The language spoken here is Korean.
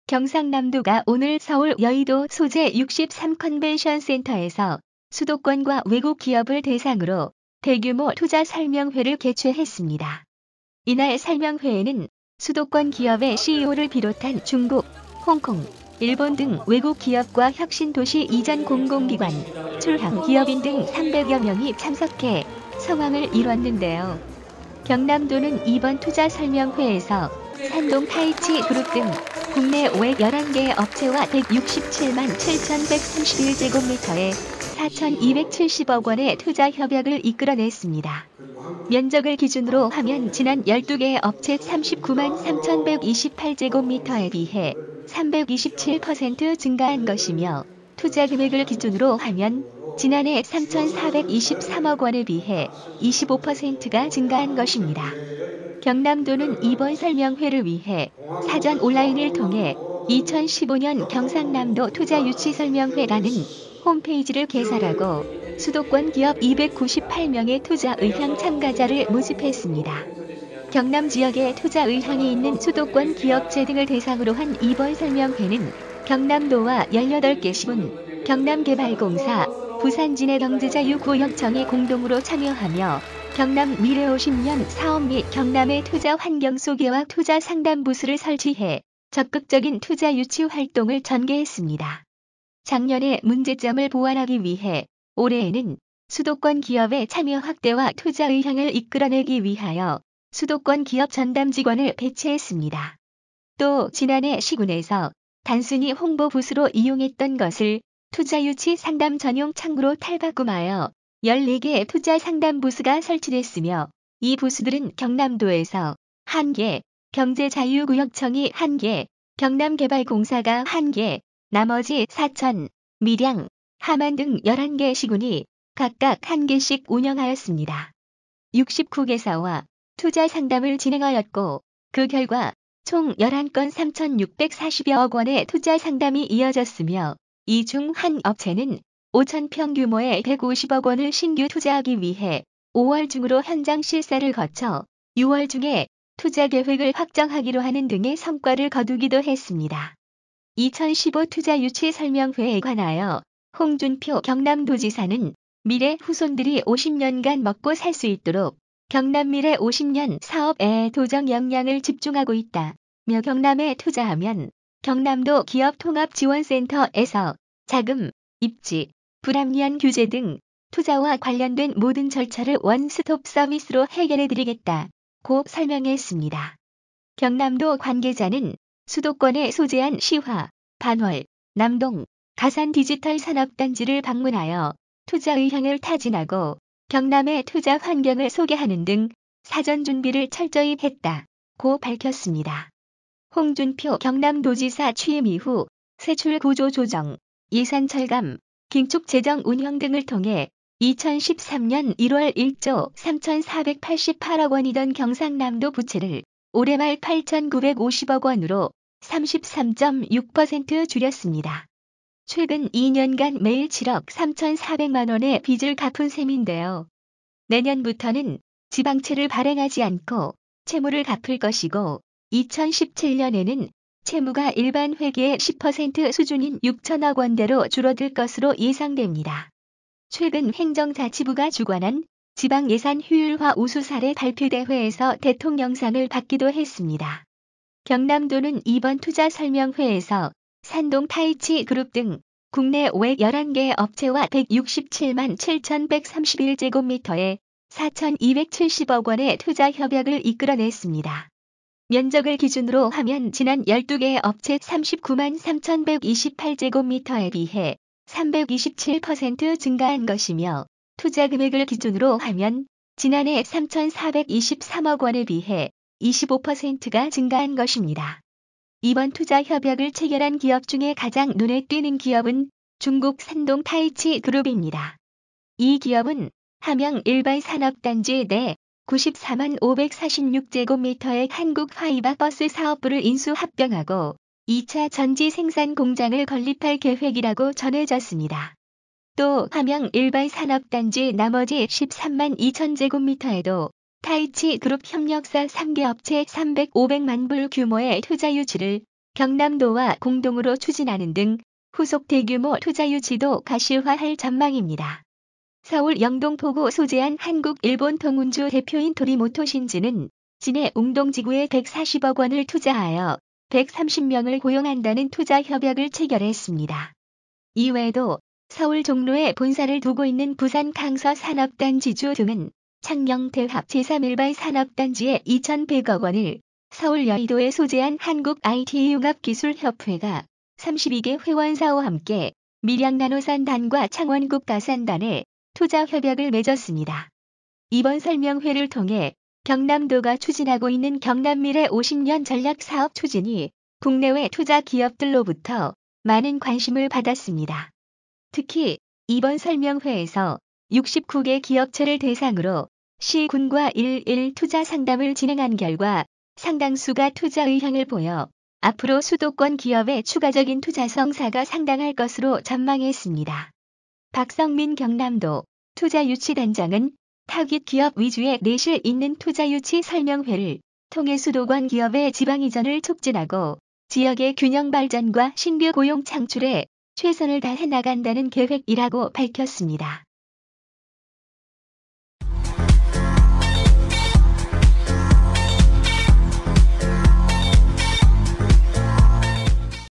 경상남도가 오늘 서울 여의도 소재 63 컨벤션 센터에서 수도권과 외국 기업을 대상으로 대규모 투자 설명회를 개최했습니다. 이날 설명회에는 수도권 기업의 CEO를 비롯한 중국, 홍콩, 일본 등 외국 기업과 혁신도시 이전 공공기관, 출항 기업인 등 300여 명이 참석해 성황을 이뤘는데요. 경남도는 이번 투자 설명회에서 산동 타이치 그룹 등 국내 외 11개 업체와 167만 7,131제곱미터의 4,270억 원의 투자 협약을 이끌어냈습니다. 면적을 기준으로 하면 지난 12개 업체 39만 3,128제곱미터에 비해 327% 증가한 것이며 투자 금액을 기준으로 하면 지난해 3,423억 원에 비해 25%가 증가한 것입니다. 경남도는 이번 설명회를 위해 사전 온라인을 통해 2015년 경상남도 투자유치설명회라는 홈페이지를 개설하고 수도권 기업 298명의 투자 의향 참가자를 모집했습니다. 경남 지역에 투자 의향이 있는 수도권 기업체 등을 대상으로 한 이번 설명회는 경남도와 18개 시군, 경남개발공사, 부산진해경제자유구역청이 공동으로 참여하며 경남 미래 50년 사업 및 경남의 투자 환경 소개와 투자 상담 부스를 설치해 적극적인 투자 유치 활동을 전개했습니다. 작년의 문제점을 보완하기 위해 올해에는 수도권 기업의 참여 확대와 투자 의향을 이끌어내기 위하여 수도권 기업 전담 직원을 배치했습니다. 또 지난해 시군에서 단순히 홍보 부스로 이용했던 것을 투자 유치 상담 전용 창구로 탈바꿈하여 14개 투자 상담 부스가 설치됐으며 이 부스들은 경남도에서 1개, 경제자유구역청이 1개, 경남개발공사가 1개, 나머지 사천, 밀양, 함안 등 11개 시군이 각각 1개씩 운영하였습니다. 69개사와 투자 상담을 진행하였고 그 결과 총 11건 3,640여억 원의 투자 상담이 이어졌으며 이 중 한 업체는 5,000평 규모의 150억 원을 신규 투자하기 위해 5월 중으로 현장 실사를 거쳐 6월 중에 투자 계획을 확정하기로 하는 등의 성과를 거두기도 했습니다. 2015 투자 유치 설명회에 관하여 홍준표 경남도지사는 미래 후손들이 50년간 먹고 살 수 있도록 경남 미래 50년 사업에 도정 역량을 집중하고 있다며 경남에 투자하면 경남도 기업통합지원센터에서 자금, 입지, 불합리한 규제 등 투자와 관련된 모든 절차를 원스톱 서비스로 해결해드리겠다고 설명했습니다. 경남도 관계자는 수도권에 소재한 시화, 반월, 남동, 가산 디지털 산업단지를 방문하여 투자 의향을 타진하고 경남의 투자 환경을 소개하는 등 사전 준비를 철저히 했다고 밝혔습니다. 홍준표 경남도지사 취임 이후 세출 구조 조정, 예산 철감, 긴축 재정 운영 등을 통해 2013년 1월 1조 3,488억 원이던 경상남도 부채를 올해 말 8,950억 원으로 33.6% 줄였습니다. 최근 2년간 매일 7억 3,400만 원의 빚을 갚은 셈인데요. 내년부터는 지방채를 발행하지 않고 채무를 갚을 것이고 2017년에는 채무가 일반 회계의 10% 수준인 6천억 원대로 줄어들 것으로 예상됩니다. 최근 행정자치부가 주관한 지방예산 효율화 우수 사례 발표대회에서 대통령상을 받기도 했습니다. 경남도는 이번 투자 설명회에서 산동 타이치 그룹 등 국내 외 11개 업체와 167만 7,131제곱미터의 4,270억 원의 투자 협약을 이끌어냈습니다. 면적을 기준으로 하면 지난 12개 업체 39만 3,128제곱미터에 비해 327% 증가한 것이며 투자 금액을 기준으로 하면 지난해 3,423억 원에 비해 25%가 증가한 것입니다. 이번 투자 협약을 체결한 기업 중에 가장 눈에 띄는 기업은 중국 산동 타이치 그룹입니다. 이 기업은 함양 일반 산업단지 내 94만 546제곱미터의 한국 화이바 버스 사업부를 인수 합병하고 2차 전지 생산 공장을 건립할 계획이라고 전해졌습니다. 또 함양 일반 산업단지 나머지 13만 2천제곱미터에도 타이치 그룹 협력사 3개 업체 300, 500만 불 규모의 투자 유치를 경남도와 공동으로 추진하는 등 후속 대규모 투자 유치도 가시화할 전망입니다. 서울 영등포구 소재한 한국-일본 통운주 대표인 도리모토 신즈는 진해 웅동지구에 140억 원을 투자하여 130명을 고용한다는 투자 협약을 체결했습니다. 이외에도 서울 종로에 본사를 두고 있는 부산 강서 산업단지주 등은 창녕대합 제3일발 산업단지에 2,100억 원을, 서울 여의도에 소재한 한국-IT융합기술협회가 32개 회원사와 함께 밀양나노산단과 창원국가산단에 투자 협약을 맺었습니다. 이번 설명회를 통해 경남도가 추진하고 있는 경남미래 50년 전략 사업 추진이 국내외 투자 기업들로부터 많은 관심을 받았습니다. 특히 이번 설명회에서 69개 기업체를 대상으로 시군과 1일 투자 상담을 진행한 결과 상당수가 투자 의향을 보여 앞으로 수도권 기업의 추가적인 투자 성사가 상당할 것으로 전망했습니다. 박성민 경남도 투자유치단장은 타깃 기업 위주의 내실 있는 투자유치 설명회를 통해 수도권 기업의 지방 이전을 촉진하고 지역의 균형 발전과 신규 고용 창출에 최선을 다해 나간다는 계획이라고 밝혔습니다.